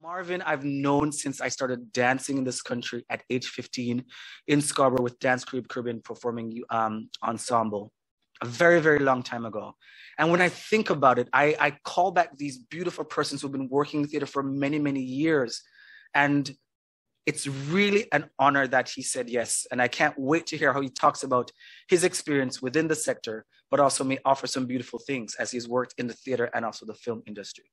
Marvin, I've known since I started dancing in this country at age 15 in Scarborough with Dance Caribbean Performing Ensemble, a very, very long time ago. And when I think about it, I call back these beautiful persons who've been working in theater for many, many years. And it's really an honor that he said yes. And I can't wait to hear how he talks about his experience within the sector, but also may offer some beautiful things as he's worked in the theater and also the film industry.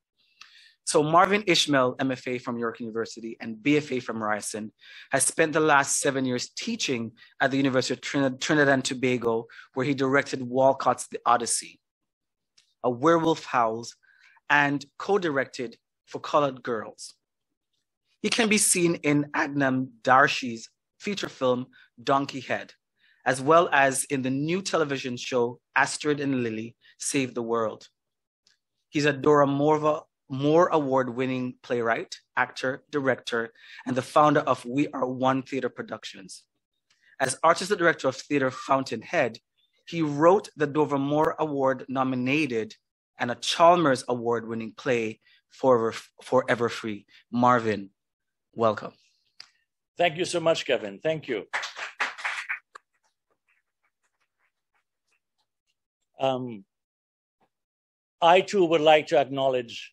So Marvin Ishmael MFA from York University and BFA from Ryerson has spent the last 7 years teaching at the University of Trinidad and Tobago, where he directed Walcott's The Odyssey, a Werewolf Howls, and co-directed For Colored Girls. He can be seen in Agam Darshi's feature film, DonkeyHead, as well as in the new television show, Astrid and Lilly Save the World. He's a Dora Mavor Moore award-winning playwright, actor, director, and the founder of We Are One Theater Productions. As artistic director of Theater Fountainhead, he wrote the Dora Moore Award-nominated and a Chalmers Award-winning play, Forever Free. Marvin, welcome. Thank you so much, Kevin. Thank you. I too would like to acknowledge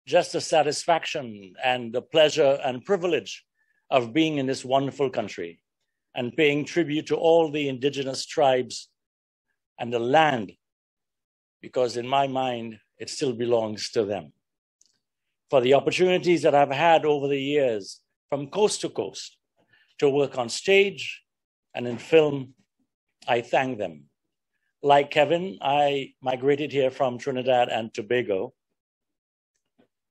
just the satisfaction and the pleasure and privilege of being in this wonderful country and paying tribute to all the indigenous tribes and the land, because in my mind, it still belongs to them. For the opportunities that I've had over the years from coast to coast to work on stage and in film, I thank them. Like Kevin, I migrated here from Trinidad and Tobago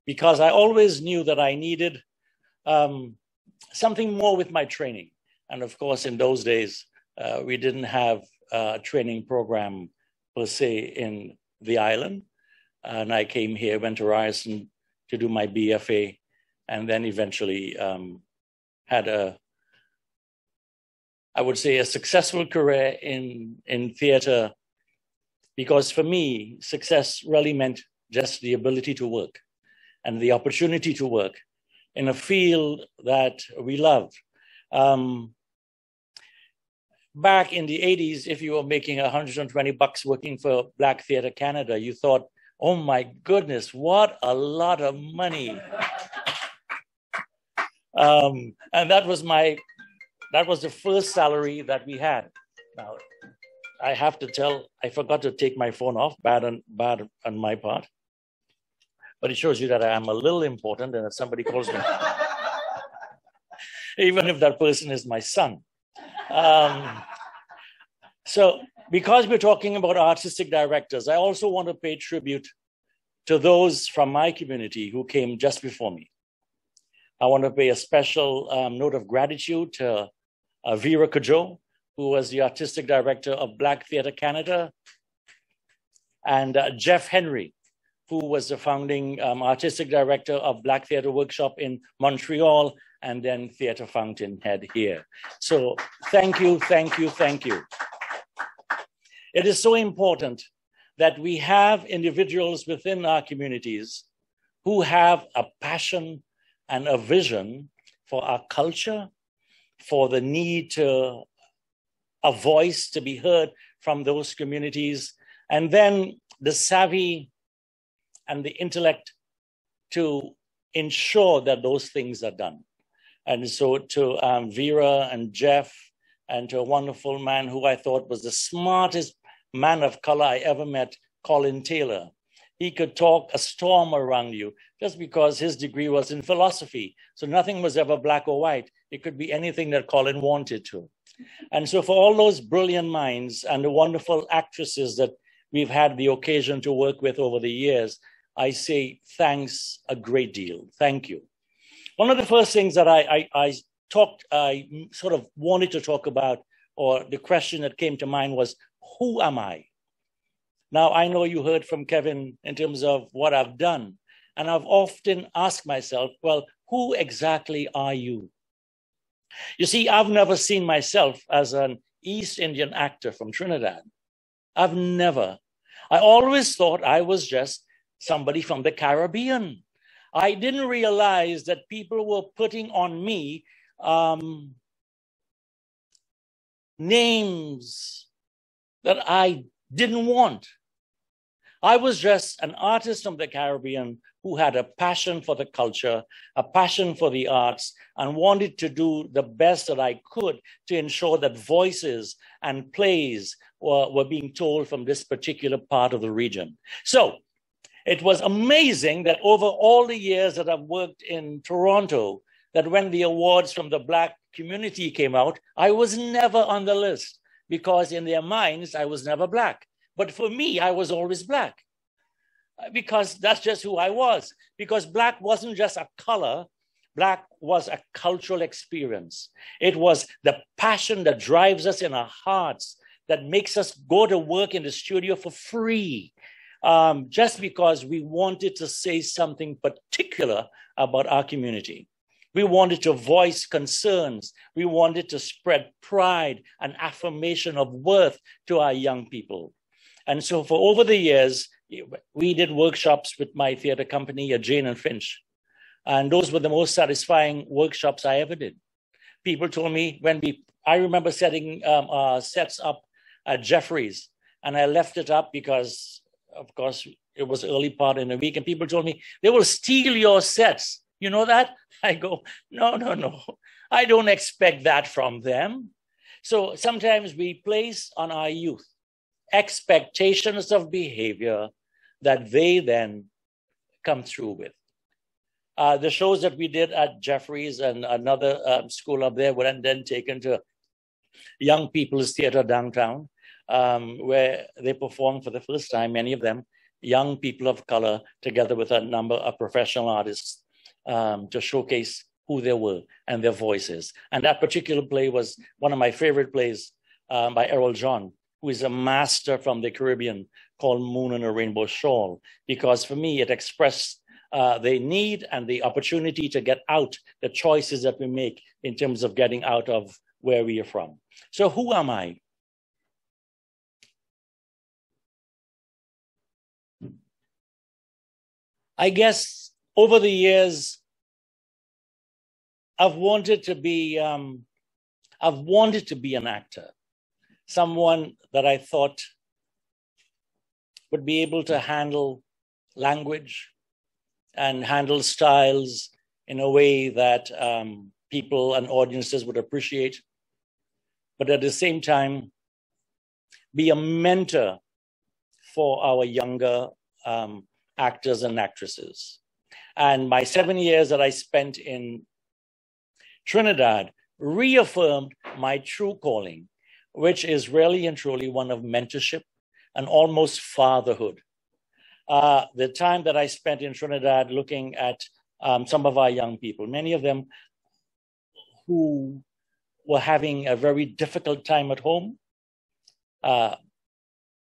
because I always knew that I needed something more with my training. And of course, in those days, we didn't have a training program per se in the island. And I came here, went to Ryerson to do my BFA, and then eventually had I would say, a successful career in theater, because for me, success really meant just the ability to work and the opportunity to work in a field that we loved. Back in the 80s, if you were making $120 working for Black Theatre Canada, you thought, oh my goodness, what a lot of money. And that was the first salary that we had. Now, I have to tell, I forgot to take my phone off, bad on my part. But it shows you that I am a little important and if somebody calls me, even if that person is my son. So because we're talking about artistic directors, I also want to pay tribute to those from my community who came just before me. I want to pay a special note of gratitude to Vera Kajo, who was the artistic director of Black Theatre Canada, and Jeff Henry, who was the founding artistic director of Black Theatre Workshop in Montreal, and then Theatre Fountainhead here. So thank you, thank you, thank you. It is so important that we have individuals within our communities who have a passion and a vision for our culture, for the need to a voice to be heard from those communities, and then the savvy and the intellect to ensure that those things are done. And so to Vera and Jeff, and to a wonderful man who I thought was the smartest man of color I ever met, Colin Taylor. He could talk a storm around you just because his degree was in philosophy. So nothing was ever black or white. It could be anything that Colin wanted to. And so for all those brilliant minds and the wonderful actresses that we've had the occasion to work with over the years, I say thanks a great deal. Thank you. One of the first things that I sort of wanted to talk about, or the question that came to mind was, who am I? Now, I know you heard from Kevin in terms of what I've done, and I've often asked myself, well, who exactly are you? You see, I've never seen myself as an East Indian actor from Trinidad. I've never. I always thought I was just somebody from the Caribbean. I didn't realize that people were putting on me names that I didn't want. I was just an artist from the Caribbean who had a passion for the culture, a passion for the arts, and wanted to do the best that I could to ensure that voices and plays were being told from this particular part of the region. So it was amazing that over all the years that I've worked in Toronto, that when the awards from the Black community came out, I was never on the list because in their minds, I was never Black. But for me, I was always Black because that's just who I was. Because Black wasn't just a color, Black was a cultural experience. It was the passion that drives us in our hearts, that makes us go to work in the studio for free, just because we wanted to say something particular about our community. We wanted to voice concerns. We wanted to spread pride and affirmation of worth to our young people. And so for over the years, we did workshops with my theater company, Jane and Finch. And those were the most satisfying workshops I ever did. People told me I remember setting sets up at Jeffrey's, and I left it up because, of course, it was early part in the week, and people told me, they will steal your sets. You know that? I go, no. I don't expect that from them. So sometimes we place on our youth expectations of behavior that they then come through with. The shows that we did at Jeffrey's and another school up there were then taken to Young People's Theater downtown, where they performed for the first time, many of them, young people of color, together with a number of professional artists, to showcase who they were and their voices. And that particular play was one of my favorite plays by Errol John, who is a master from the Caribbean, called Moon and a Rainbow Shawl, because for me, it expressed the need and the opportunity to get out, the choices that we make in terms of getting out of where we are from. So who am I? I guess over the years, I've wanted to be an actor, someone that I thought would be able to handle language and handle styles in a way that people and audiences would appreciate, but at the same time, be a mentor for our younger actors and actresses. And my 7 years that I spent in Trinidad reaffirmed my true calling, which is really and truly one of mentorship and almost fatherhood. The time that I spent in Trinidad looking at some of our young people, many of them who were having a very difficult time at home,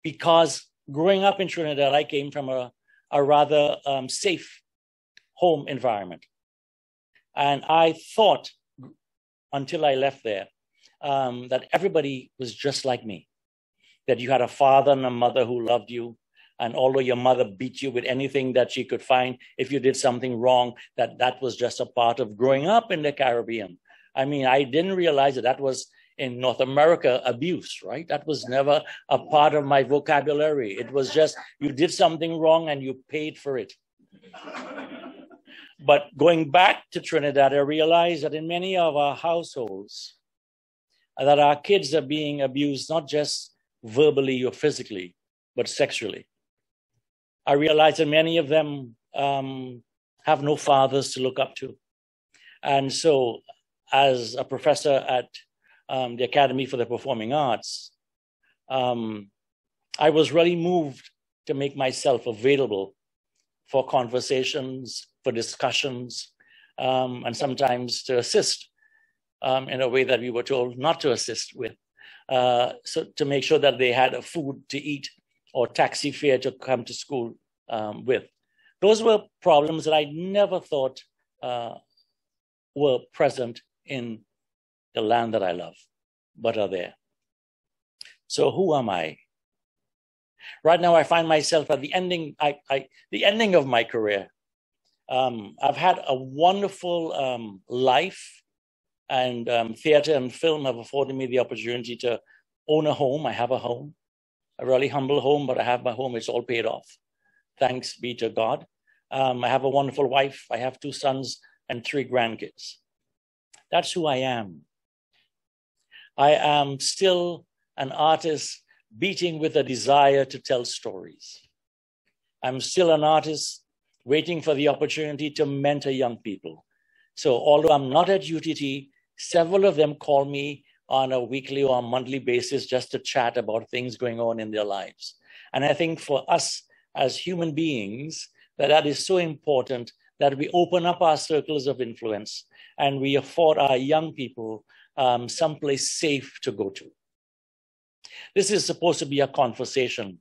because growing up in Trinidad, I came from a rather safe home environment. And I thought, until I left there, that everybody was just like me, that you had a father and a mother who loved you. And although your mother beat you with anything that she could find, if you did something wrong, that was just a part of growing up in the Caribbean. I mean, I didn't realize that was in North America abuse, right? That was never a part of my vocabulary. It was just, you did something wrong and you paid for it. But going back to Trinidad, I realized that in many of our households, that our kids are being abused, not just verbally or physically, but sexually. I realized that many of them have no fathers to look up to. And so as a professor at the Academy for the Performing Arts, I was really moved to make myself available for conversations, for discussions, and sometimes to assist in a way that we were told not to assist with. So to make sure that they had a food to eat or taxi fare to come to school with. Those were problems that I never thought were present in the land that I love, but are there. So who am I? Right now, I find myself at the ending of my career. I've had a wonderful life, and theater and film have afforded me the opportunity to own a home. I have a home, a really humble home, but I have my home. It's all paid off. Thanks be to God. I have a wonderful wife. I have 2 sons and 3 grandkids. That's who I am. I am still an artist beating with a desire to tell stories. I'm still an artist waiting for the opportunity to mentor young people. So although I'm not at UTT, several of them call me on a weekly or a monthly basis just to chat about things going on in their lives. And I think for us as human beings, that is so important that we open up our circles of influence and we afford our young people someplace safe to go to. This is supposed to be a conversation.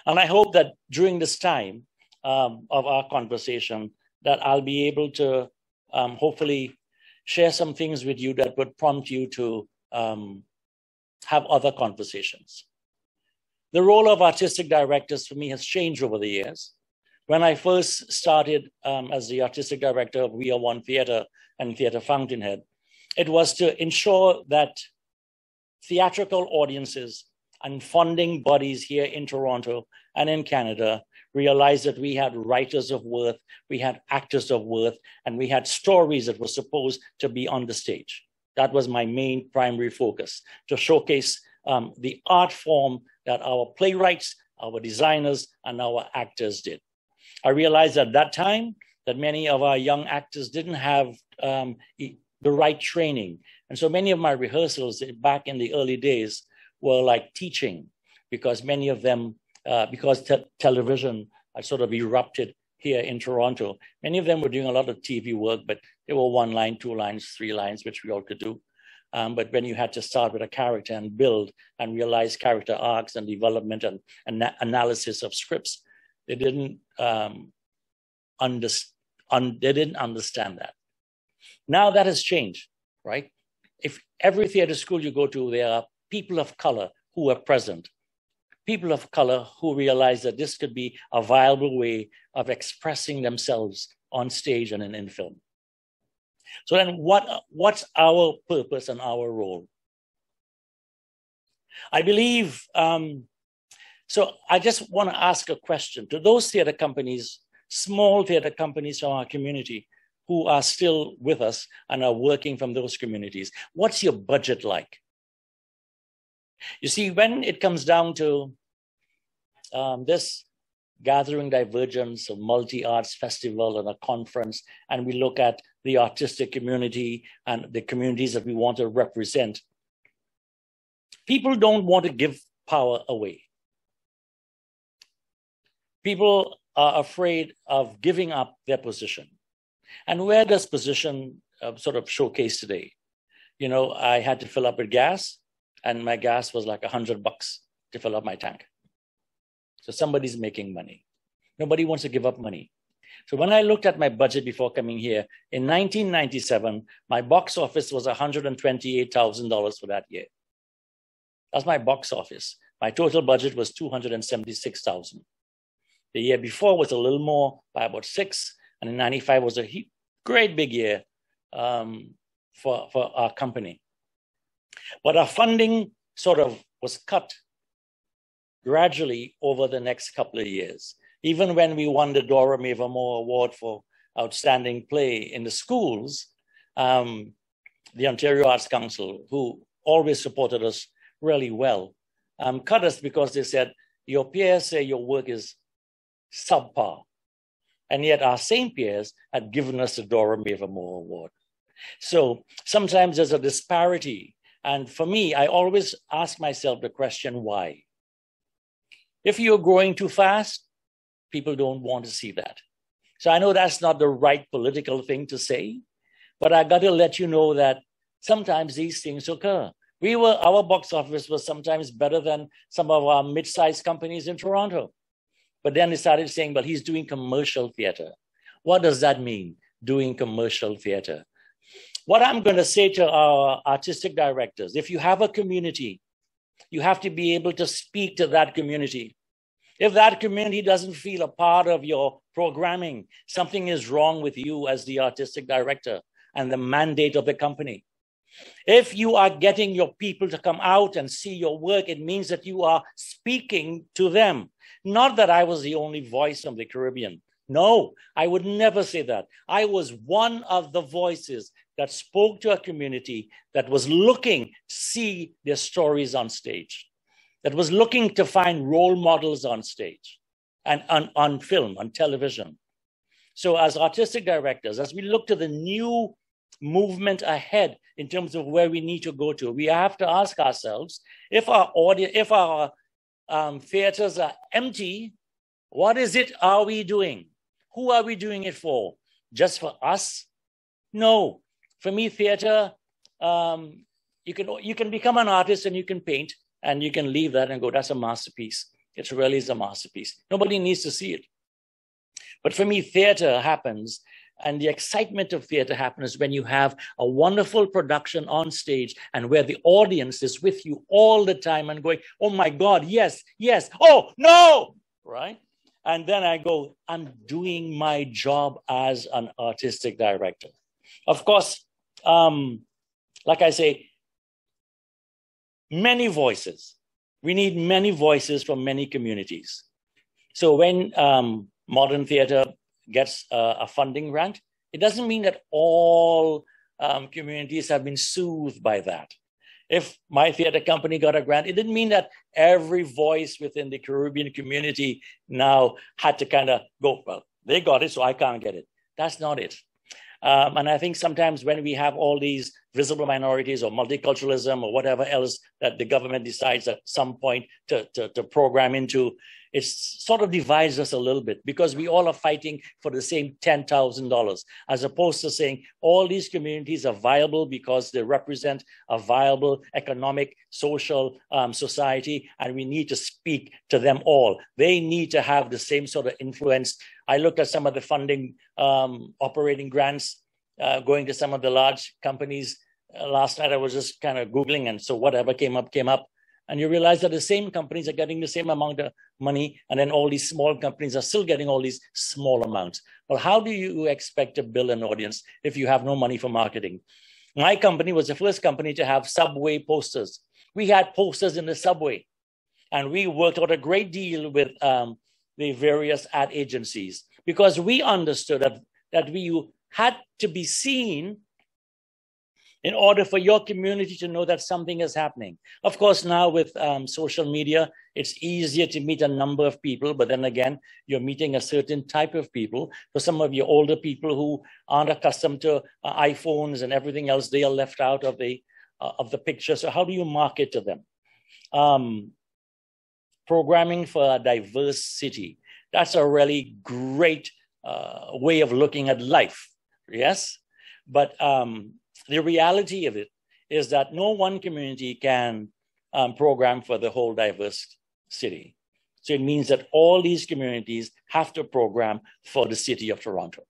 And I hope that during this time of our conversation, that I'll be able to hopefully share some things with you that would prompt you to have other conversations. The role of artistic directors for me has changed over the years. When I first started as the artistic director of We Are One Theatre and Theatre Fountainhead, it was to ensure that theatrical audiences and funding bodies here in Toronto and in Canada realized that we had writers of worth, we had actors of worth, and we had stories that were supposed to be on the stage. That was my main primary focus, to showcase the art form that our playwrights, our designers, and our actors did. I realized at that time that many of our young actors didn't have the right training. And so many of my rehearsals back in the early days were like teaching, because many of them, because television had sort of erupted here in Toronto, many of them were doing a lot of TV work, but they were 1 line, 2 lines, 3 lines, which we all could do. But when you had to start with a character and build and realize character arcs and development and analysis of scripts, they didn't understand that. Now that has changed, right? If every theater school you go to, there are people of color who are present, people of color who realize that this could be a viable way of expressing themselves on stage and in film. So then what's our purpose and our role? I believe, so I just want to ask a question to those theater companies, small theater companies from our community who are still with us and are working from those communities. What's your budget like? You see, when it comes down to this gathering Divergence, a multi-arts festival and a conference, and we look at the artistic community and the communities that we want to represent, people don't want to give power away. People are afraid of giving up their position. And where does position sort of showcase today? You know, I had to fill up with gas, and my gas was like $100 to fill up my tank. So somebody's making money. Nobody wants to give up money. So when I looked at my budget before coming here, in 1997, my box office was $128,000 for that year. That's my box office. My total budget was $276,000. The year before was a little more, by about 6, and in 95 was a great big year for our company. But our funding sort of was cut gradually over the next couple of years. Even when we won the Dora Mavor Moore Award for Outstanding Play in the schools, the Ontario Arts Council, who always supported us really well, cut us because they said, your peers say your work is subpar. And yet our same peers had given us the Dora Mavor Moore Award. So sometimes there's a disparity. And for me, I always ask myself the question, why? If you're growing too fast, people don't want to see that. So I know that's not the right political thing to say, but I got to let you know that sometimes these things occur. Our box office was sometimes better than some of our mid-sized companies in Toronto. But then they started saying, well, he's doing commercial theater. What does that mean, doing commercial theater? What I'm going to say to our artistic directors, if you have a community You have to be able to speak to that community. If that community doesn't feel a part of your programming, something is wrong with you as the artistic director and the mandate of the company. If you are getting your people to come out and see your work, it means that you are speaking to them. Not that I was the only voice from the Caribbean. No, I would never say that. I was one of the voices that spoke to a community that was looking to see their stories on stage, that was looking to find role models on stage and on film, on television. So as artistic directors, as we look to the new movement ahead in terms of where we need to go to, we have to ask ourselves, if our audience, if our theaters are empty, what is it are we doing? Who are we doing it for? Just for us? No. For me, theater, you can become an artist and you can paint and you can leave that and go, that's a masterpiece. It really is a masterpiece. Nobody needs to see it. But for me, theater happens, and the excitement of theater happens when you have a wonderful production on stage and where the audience is with you all the time and going, oh my God, yes, yes, oh no, right? And then I go, I'm doing my job as an artistic director. Of course, like I say, many voices. We need many voices from many communities. So when modern theater gets a funding grant, it doesn't mean that all communities have been soothed by that. If my theater company got a grant, it didn't mean that every voice within the Caribbean community now had to kind of go, well, they got it, so I can't get it. That's not it. And I think sometimes when we have all these visible minorities or multiculturalism or whatever else that the government decides at some point to program into, it sort of divides us a little bit because we all are fighting for the same $10,000, as opposed to saying all these communities are viable because they represent a viable economic, social society, and we need to speak to them all. They need to have the same sort of influence. I looked at some of the funding operating grants going to some of the large companies. Last night I was just kind of Googling, and so whatever came up. And you realize that the same companies are getting the same amount of money, and then all these small companies are still getting all these small amounts. Well, how do you expect to build an audience if you have no money for marketing? My company was the first company to have subway posters. We had posters in the subway, and we worked out a great deal with the various ad agencies because we understood that we had to be seen in order for your community to know that something is happening. Of course, now with social media, it's easier to meet a number of people, but then again, you're meeting a certain type of people. For some of your older people who aren't accustomed to iPhones and everything else, they are left out of the picture. So how do you market to them? Programming for a diverse city. That's a really great way of looking at life, yes? But the reality of it is that no one community can program for the whole diverse city. So it means that all these communities have to program for the city of Toronto.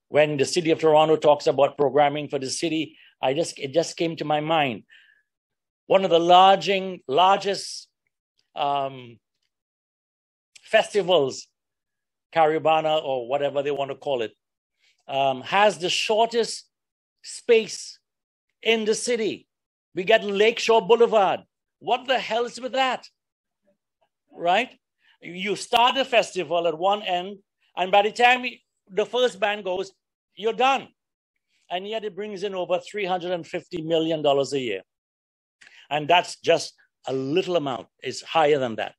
When the city of Toronto talks about programming for the city, it just came to my mind. One of the largest festivals, Caribana or whatever they want to call it, has the shortest space in the city. We get Lakeshore Boulevard. What the hell is with that? Right? You start the festival at one end, and by the time the first band goes, you're done. And yet it brings in over $350 million a year. And that's just a little amount. It's higher than that.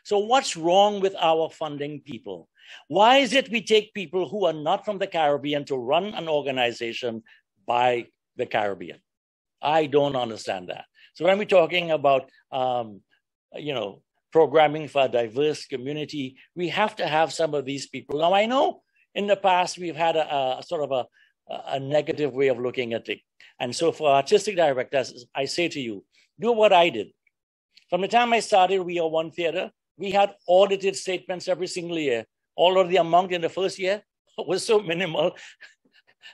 So what's wrong with our funding people? Why is it we take people who are not from the Caribbean to run an organization by the Caribbean? I don't understand that. So when we're talking about, programming for a diverse community, we have to have some of these people. Now, I know in the past we've had a sort of a negative way of looking at it. And so for artistic directors, I say to you, do what I did. From the time I started We Are One Theater, we had audited statements every single year. Although the amount in the first year was so minimal,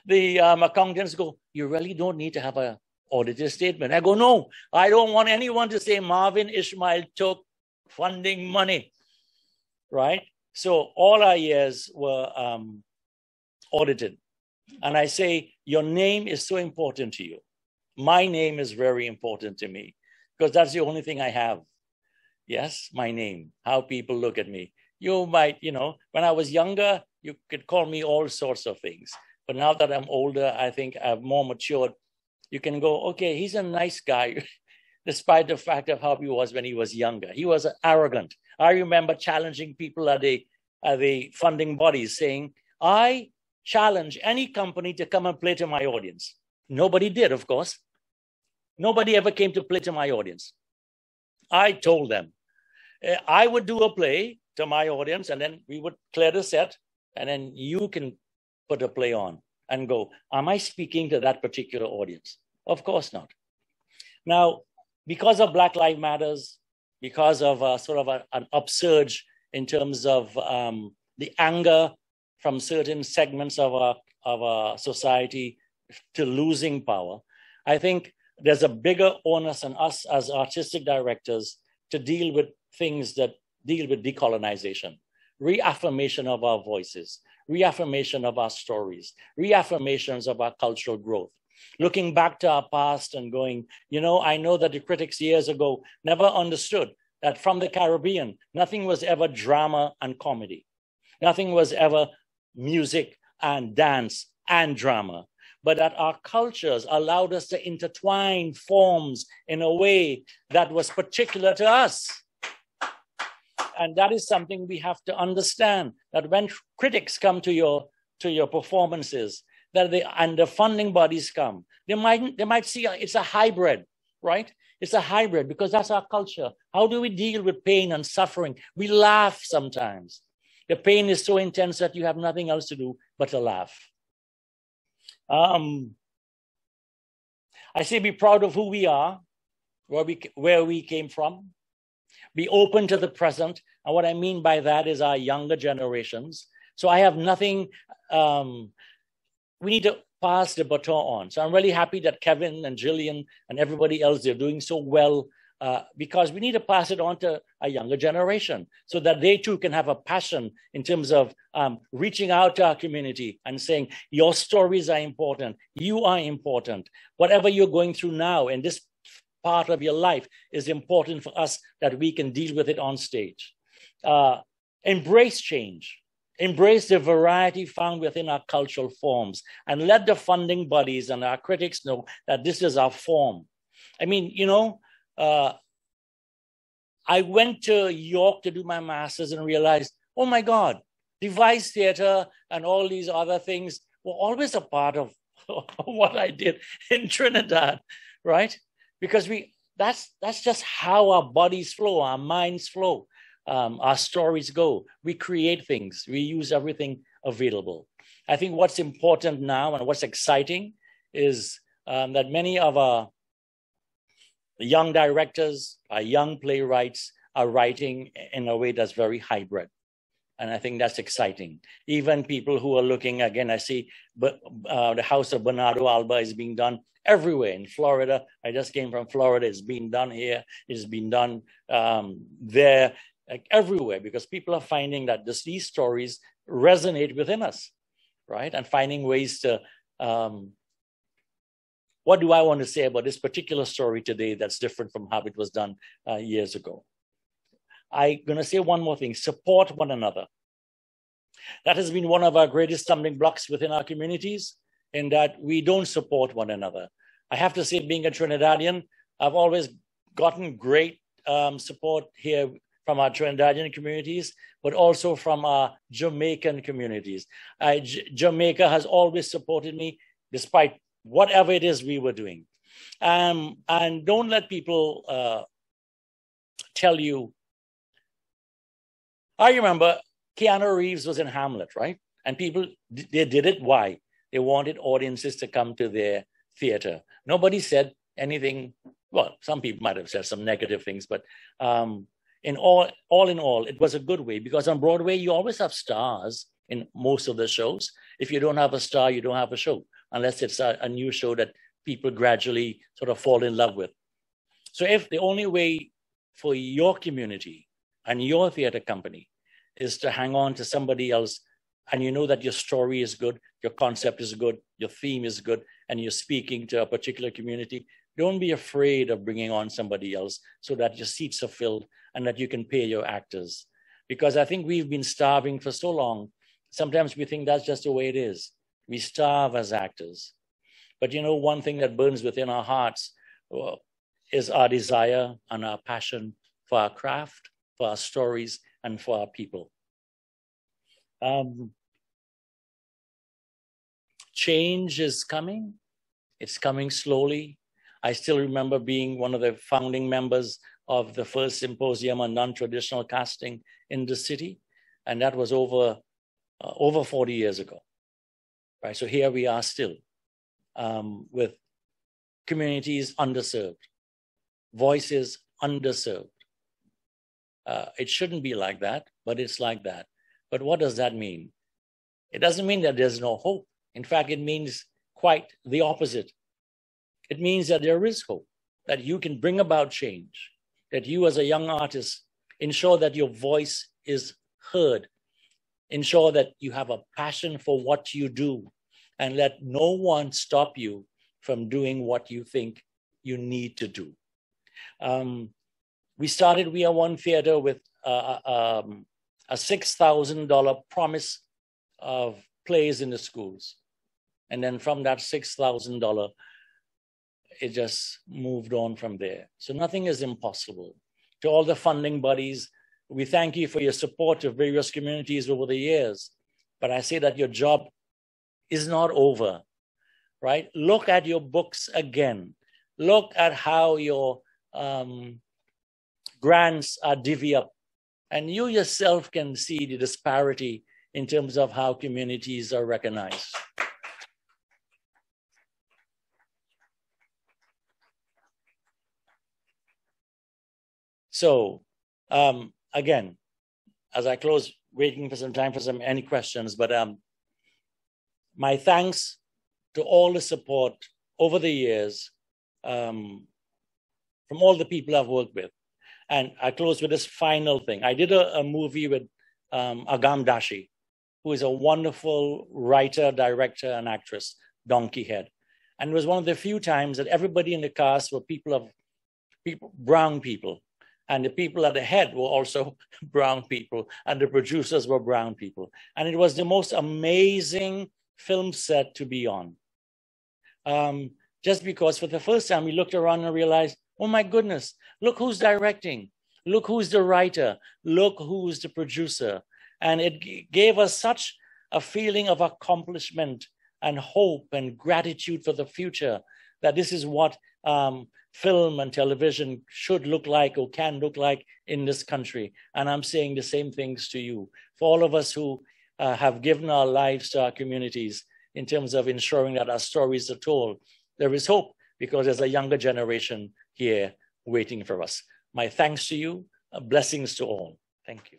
the accountants go, you really don't need to have an auditor statement. I go, no, I don't want anyone to say Marvin Ishmael took funding money, right? So all our years were audited. And I say, your name is so important to you. My name is very important to me because that's the only thing I have. Yes, my name, how people look at me. You might, when I was younger, you could call me all sorts of things. But now that I'm older, I think I've more matured. You can go, okay, he's a nice guy, despite the fact of how he was when he was younger. He was arrogant. I remember challenging people at the funding bodies saying, I challenge any company to come and play to my audience. Nobody did, of course. Nobody ever came to play to my audience. I told them I would do a play to my audience, and then we would clear the set, and then you can put a play on and go, am I speaking to that particular audience? Of course not. Now, because of Black Lives Matters, because of sort of an upsurge in terms of the anger from certain segments of our society to losing power, I think there's a bigger onus on us as artistic directors to deal with things that deal with decolonization, reaffirmation of our voices, reaffirmation of our stories, reaffirmations of our cultural growth. Looking back to our past and going, I know that the critics years ago never understood that from the Caribbean, nothing was ever drama and comedy. Nothing was ever music and dance and drama, but that our cultures allowed us to intertwine forms in a way that was particular to us. And that is something we have to understand, that when critics come to your performances, and the funding bodies come, they might see it's a hybrid, right? It's a hybrid because that's our culture. How do we deal with pain and suffering? We laugh sometimes. The pain is so intense that you have nothing else to do but to laugh. I say be proud of who we are, where we came from. Be open to the present. And what I mean by that is our younger generations. So I have nothing, we need to pass the baton on. So I'm really happy that Kevin and Jillian and everybody else, they're doing so well because we need to pass it on to a younger generation so that they too can have a passion in terms of reaching out to our community and saying, your stories are important. You are important. Whatever you're going through now in this part of your life is important for us that we can deal with it on stage. Embrace change. Embrace the variety found within our cultural forms and let the funding bodies and our critics know that this is our form. I mean, I went to York to do my master's and realized, oh my God, device theater and all these other things were always a part of what I did in Trinidad, right? Because that's just how our bodies flow, our minds flow, our stories go. We create things. We use everything available. I think what's important now and what's exciting is that many of our young directors, our young playwrights are writing in a way that's very hybrid. And I think that's exciting. Even people who are looking, again, I see the House of Bernardo Alba is being done everywhere in Florida. I just came from Florida. It's being done here. It's been done there, like everywhere, because people are finding that these stories resonate within us, right? And finding ways to, what do I want to say about this particular story today that's different from how it was done years ago? I'm going to say one more thing, support one another. That has been one of our greatest stumbling blocks within our communities, in that we don't support one another. I have to say, being a Trinidadian, I've always gotten great support here from our Trinidadian communities, but also from our Jamaican communities. Jamaica has always supported me despite whatever it is we were doing. And don't let people tell you. I remember Keanu Reeves was in Hamlet, right? And people, they did it. Why? They wanted audiences to come to their theater. Nobody said anything. Well, some people might have said some negative things, but all in all, it was a good way, because on Broadway, you always have stars in most of the shows. If you don't have a star, you don't have a show, unless it's a new show that people gradually sort of fall in love with. So if the only way for your community and your theater company is to hang on to somebody else, and you know that your story is good, your concept is good, your theme is good, and you're speaking to a particular community, don't be afraid of bringing on somebody else so that your seats are filled and that you can pay your actors. Because I think we've been starving for so long. Sometimes we think that's just the way it is. We starve as actors. But you know, one thing that burns within our hearts is our desire and our passion for our craft, for our stories, and for our people. Change is coming. It's coming slowly. I still remember being one of the founding members of the first symposium on non-traditional casting in the city. And that was over 40 years ago. Right? So here we are still with communities underserved, voices underserved. It shouldn't be like that, but it's like that. But what does that mean? It doesn't mean that there's no hope. In fact, it means quite the opposite. It means that there is hope, that you can bring about change, that you as a young artist ensure that your voice is heard, ensure that you have a passion for what you do, and let no one stop you from doing what you think you need to do. We started We Are One Theater with a $6,000 promise of plays in the schools. And then from that $6,000, it just moved on from there. So nothing is impossible. To all the funding bodies, we thank you for your support of various communities over the years. But I say that your job is not over, right? Look at your books again. Look at how your grants are divvied up. And you yourself can see the disparity in terms of how communities are recognized. So again, as I close, waiting for some time for any questions, but my thanks to all the support over the years from all the people I've worked with. And I close with this final thing. I did a movie with Agam Darshi, who is a wonderful writer, director, and actress, DonkeyHead. And it was one of the few times that everybody in the cast were brown people. And the people at the head were also brown people, and the producers were brown people. And it was the most amazing film set to be on. Just because for the first time we looked around and realized, oh my goodness, look who's directing, look who's the writer, look who's the producer. And it gave us such a feeling of accomplishment and hope and gratitude for the future, that this is what film and television should look like or can look like in this country. And I'm saying the same things to you. For all of us who have given our lives to our communities in terms of ensuring that our stories are told, there is hope because there's a younger generation here waiting for us. My thanks to you, blessings to all. Thank you.